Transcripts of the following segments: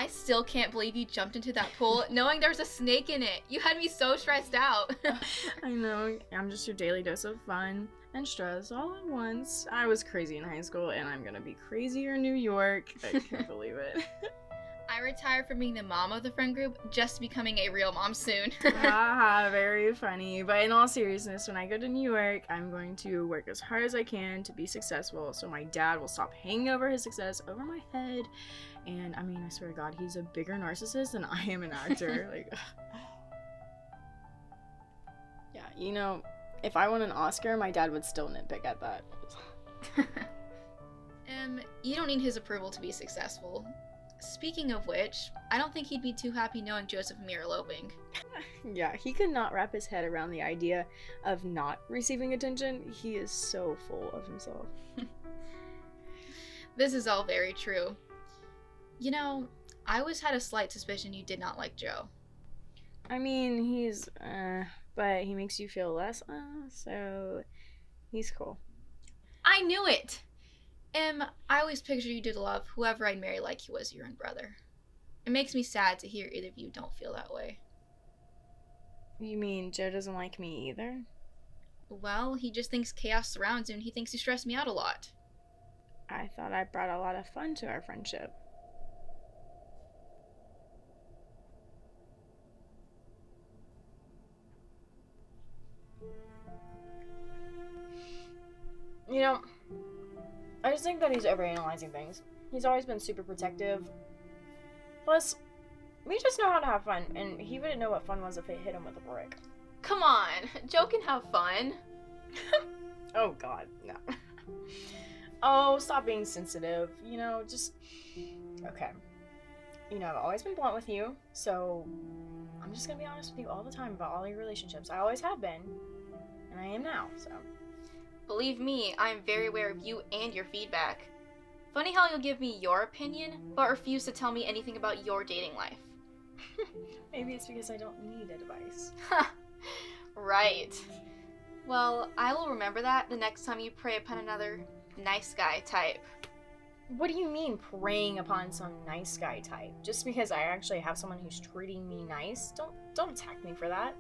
I still can't believe you jumped into that pool knowing there's a snake in it. You had me so stressed out. I know, I'm just your daily dose of fun and stress all at once. I was crazy in high school, and I'm gonna be crazier in New York. I can't believe it. I retired from being the mom of the friend group just becoming a real mom soon. Haha, very funny. But in all seriousness, when I go to New York, I'm going to work as hard as I can to be successful so my dad will stop hanging over his success over my head. And I mean, I swear to God, he's a bigger narcissist than I am an actor. Like, yeah, you know, if I won an Oscar, my dad would still nitpick at that. You don't need his approval to be successful. Speaking of which, I don't think he'd be too happy knowing Joseph and me are eloping. Yeah, he could not wrap his head around the idea of not receiving attention. He is so full of himself. This is all very true. You know, I always had a slight suspicion you did not like Joe. I mean, he's, but he makes you feel less, so he's cool. I knew it! I always pictured you to love whoever I'd marry like he was your own brother. It makes me sad to hear either of you don't feel that way. You mean Joe doesn't like me either? Well, he just thinks chaos surrounds him and he thinks you stress me out a lot. I thought I brought a lot of fun to our friendship. You know, I just think that he's overanalyzing things. He's always been super protective. Plus, we just know how to have fun, and he wouldn't know what fun was if it hit him with a brick. Come on, Joe can have fun. Oh God, no. Oh, stop being sensitive. You know, just... Okay. You know, I've always been blunt with you, so I'm just gonna be honest with you all the time about all your relationships. I always have been, and I am now, so... Believe me, I am very aware of you and your feedback. Funny how you'll give me your opinion, but refuse to tell me anything about your dating life. Maybe it's because I don't need advice. Right. Well, I will remember that the next time you prey upon another nice guy type. What do you mean, preying upon some nice guy type? Just because I actually have someone who's treating me nice? Don't attack me for that.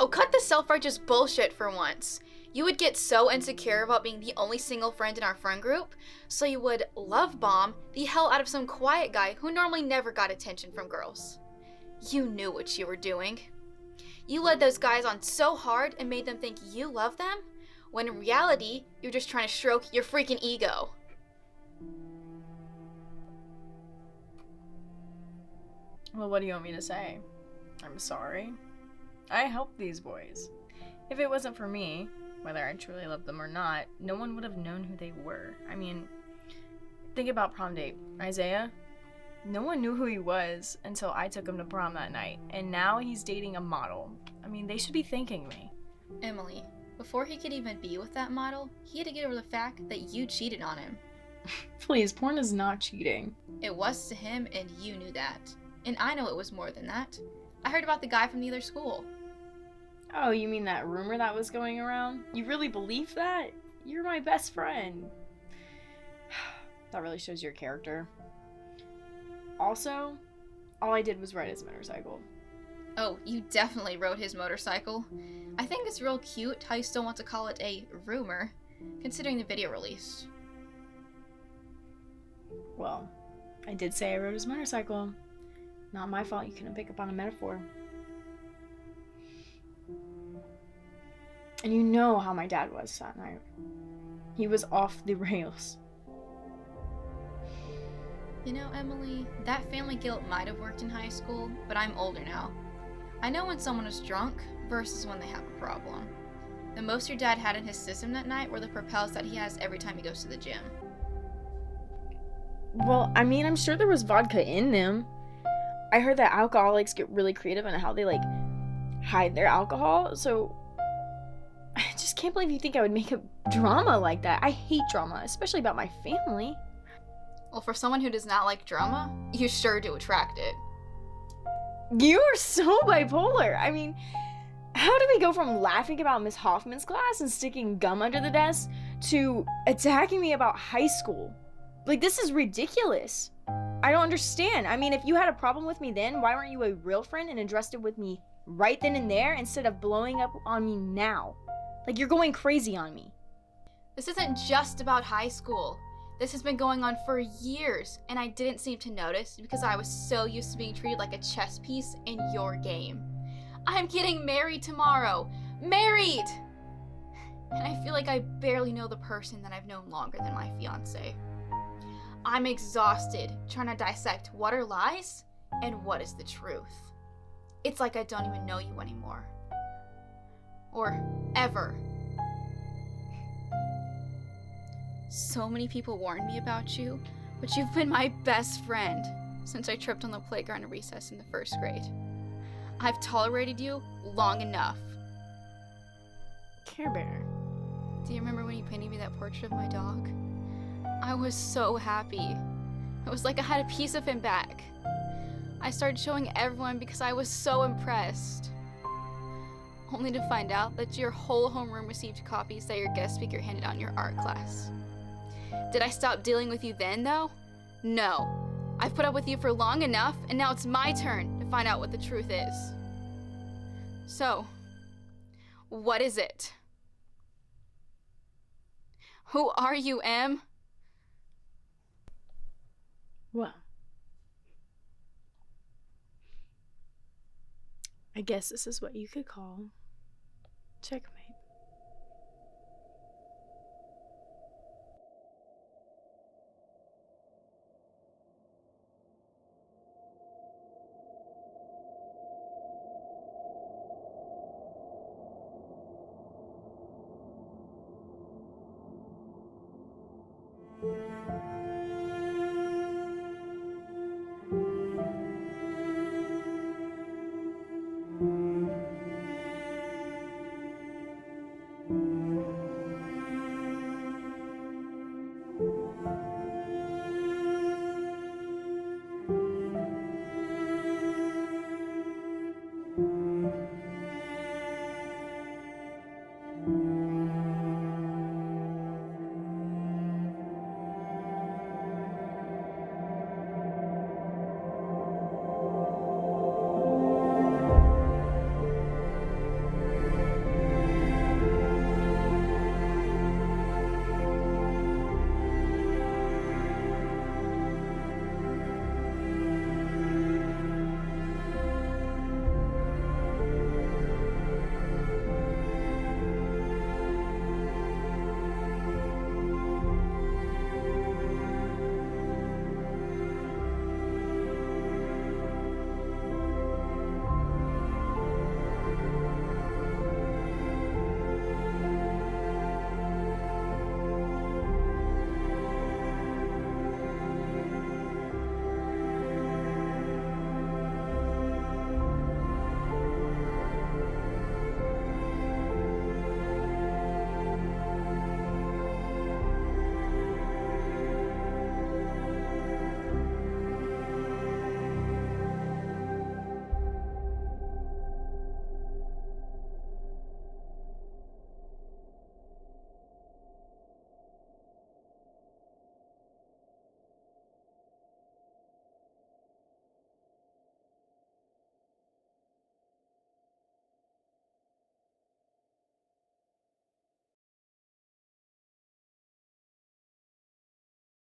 Oh, cut the self-righteous bullshit for once. You would get so insecure about being the only single friend in our friend group, so you would love bomb the hell out of some quiet guy who normally never got attention from girls. You knew what you were doing. You led those guys on so hard and made them think you loved them, when in reality, you're just trying to stroke your freaking ego. Well, what do you want me to say? I'm sorry. I helped these boys. If it wasn't for me, whether I truly loved them or not, no one would have known who they were. I mean, think about prom date. Isaiah? No one knew who he was until I took him to prom that night, and now he's dating a model. I mean, they should be thanking me. Emily, before he could even be with that model, he had to get over the fact that you cheated on him. Please, porn is not cheating. It was to him, and you knew that. And I know it was more than that. I heard about the guy from the other school. Oh, you mean that rumor that was going around? You really believe that? You're my best friend. That really shows your character. Also, all I did was ride his motorcycle. Oh, you definitely rode his motorcycle. I think it's real cute how you still want to call it a rumor, considering the video released. Well, I did say I rode his motorcycle. Not my fault you couldn't pick up on a metaphor. And you know how my dad was that night. He was off the rails. You know, Emily, that family guilt might have worked in high school, but I'm older now. I know when someone is drunk versus when they have a problem. The most your dad had in his system that night were the propels that he has every time he goes to the gym. Well, I mean, I'm sure there was vodka in them. I heard that alcoholics get really creative in how they, like, hide their alcohol, so I just can't believe you think I would make a drama like that. I hate drama, especially about my family. Well, for someone who does not like drama, you sure do attract it. You are so bipolar. I mean, how do we go from laughing about Miss Hoffman's class and sticking gum under the desk to attacking me about high school? Like, this is ridiculous. I don't understand. I mean, if you had a problem with me then, why weren't you a real friend and addressed it with me right then and there instead of blowing up on me now? Like, you're going crazy on me. This isn't just about high school. This has been going on for years, and I didn't seem to notice because I was so used to being treated like a chess piece in your game. I'm getting married tomorrow. Married! And I feel like I barely know the person that I've known longer than my fiance. I'm exhausted trying to dissect what are lies and what is the truth. It's like I don't even know you anymore. Or ever. So many people warned me about you, but you've been my best friend since I tripped on the playground at recess in the 1st grade. I've tolerated you long enough. Care Bear. Do you remember when you painted me that portrait of my dog? I was so happy. It was like I had a piece of him back. I started showing everyone because I was so impressed. Only to find out that your whole homeroom received copies that your guest speaker handed out in your art class. Did I stop dealing with you then, though? No. I've put up with you for long enough, and now it's my turn to find out what the truth is. So, what is it? Who are you, Em? Well, I guess this is what you could call checkmate.